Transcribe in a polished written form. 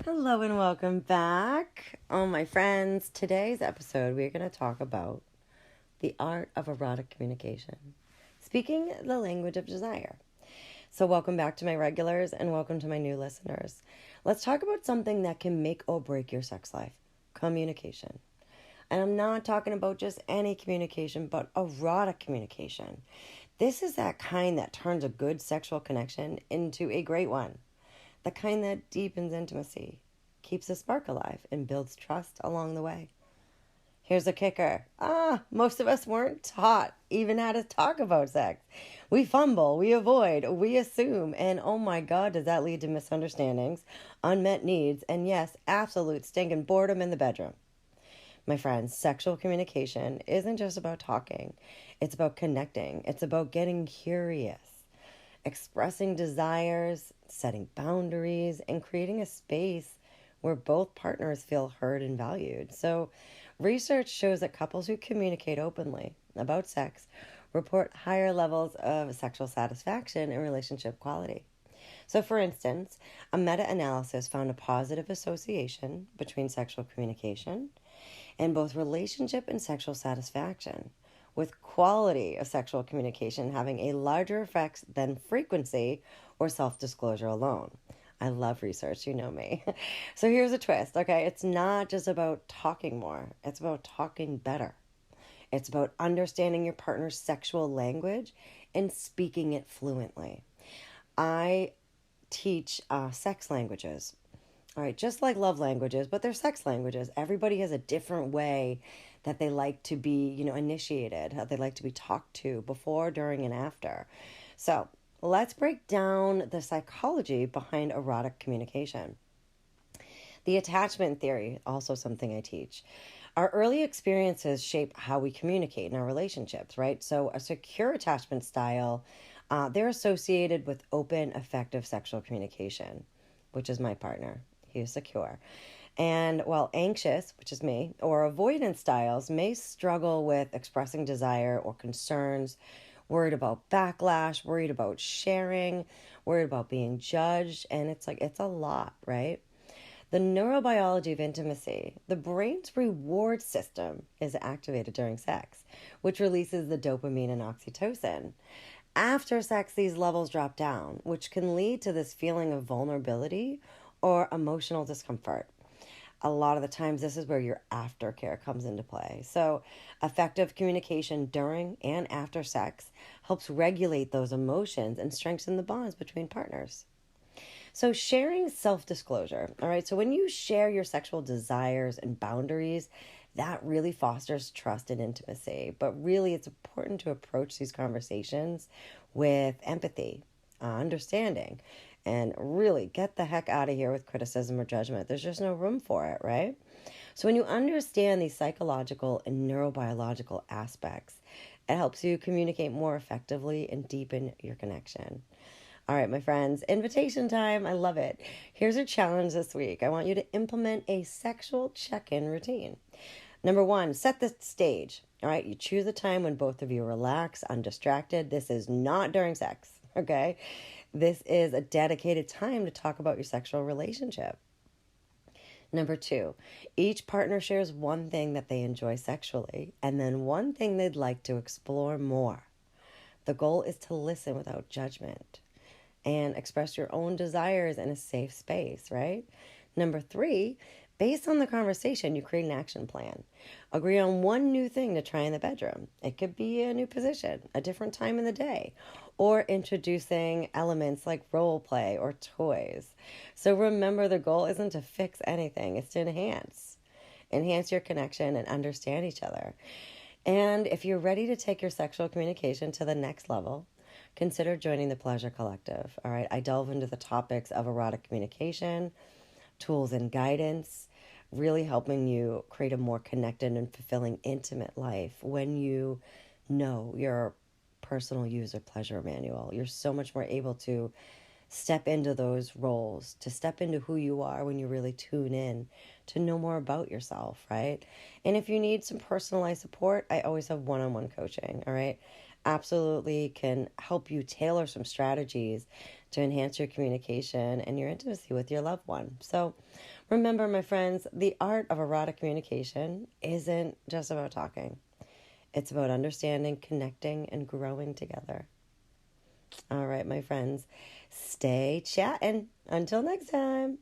Hello and welcome back. My friends, today's episode we're going to talk about the art of erotic communication, speaking the language of desire. So welcome back to my regulars and welcome to my new listeners. Let's talk about something that can make or break your sex life, communication. And I'm not talking about just any communication, but erotic communication. This is that kind that turns a good sexual connection into a great one. The kind that deepens intimacy, keeps the spark alive, and builds trust along the way. Here's a kicker. Most of us weren't taught even how to talk about sex. We fumble, we avoid, we assume, and oh my God, does that lead to misunderstandings, unmet needs, and yes, absolute stinking boredom in the bedroom. My friends, sexual communication isn't just about talking. It's about connecting. It's about getting curious, expressing desires, setting boundaries, and creating a space where both partners feel heard and valued. So, research shows that couples who communicate openly about sex report higher levels of sexual satisfaction and relationship quality. So, for instance, a meta-analysis found a positive association between sexual communication and both relationship and sexual satisfaction, with quality of sexual communication having a larger effect than frequency or self-disclosure alone. I love research, you know me. So here's a twist, okay? It's not just about talking more. It's about talking better. It's about understanding your partner's sexual language and speaking it fluently. I teach sex languages. All right, just like love languages, but they're sex languages. Everybody has a different way that they like to be, initiated, how they like to be talked to before, during, and after. So let's break down the psychology behind erotic communication. The attachment theory, also something I teach. Our early experiences shape how we communicate in our relationships, right? So a secure attachment style, they're associated with open, effective sexual communication, which is my partner. He is secure. And while anxious, which is me, or avoidance styles may struggle with expressing desire or concerns, worried about backlash, worried about sharing, worried about being judged, and it's a lot, right? The neurobiology of intimacy, the brain's reward system is activated during sex, which releases the dopamine and oxytocin. After sex, these levels drop down, which can lead to this feeling of vulnerability or emotional discomfort. A lot of the times, this is where your aftercare comes into play. So, effective communication during and after sex helps regulate those emotions and strengthen the bonds between partners. So, sharing self-disclosure, all right? So, when you share your sexual desires and boundaries, that really fosters trust and intimacy. But really, it's important to approach these conversations with empathy, understanding, and really get the heck out of here with criticism or judgment. There's just no room for it, right? So when you understand these psychological and neurobiological aspects, it helps you communicate more effectively and deepen your connection. All right, my friends, invitation time. I love it. Here's your challenge this week. I want you to implement a sexual check-in routine. Number one, set the stage. All right, you choose a time when both of you relax, undistracted. This is not during sex, okay? This is a dedicated time to talk about your sexual relationship. Number two, each partner shares one thing that they enjoy sexually and then one thing they'd like to explore more. The goal is to listen without judgment and express your own desires in a safe space, right? Number three, based on the conversation, you create an action plan. Agree on one new thing to try in the bedroom. It could be a new position, a different time in the day, or introducing elements like role play or toys. So remember, the goal isn't to fix anything, it's to enhance your connection and understand each other. And if you're ready to take your sexual communication to the next level, consider joining the Pleasure Collective. All right, I delve into the topics of erotic communication, tools and guidance, really helping you create a more connected and fulfilling intimate life when you know your personal user pleasure manual. You're so much more able to step into those roles, to step into who you are when you really tune in, to know more about yourself, right? And if you need some personalized support, I always have one-on-one coaching, all right? Absolutely can help you tailor some strategies to enhance your communication and your intimacy with your loved one. So remember, my friends, the art of erotic communication isn't just about talking. It's about understanding, connecting, and growing together. All right, my friends, stay chatting. Until next time.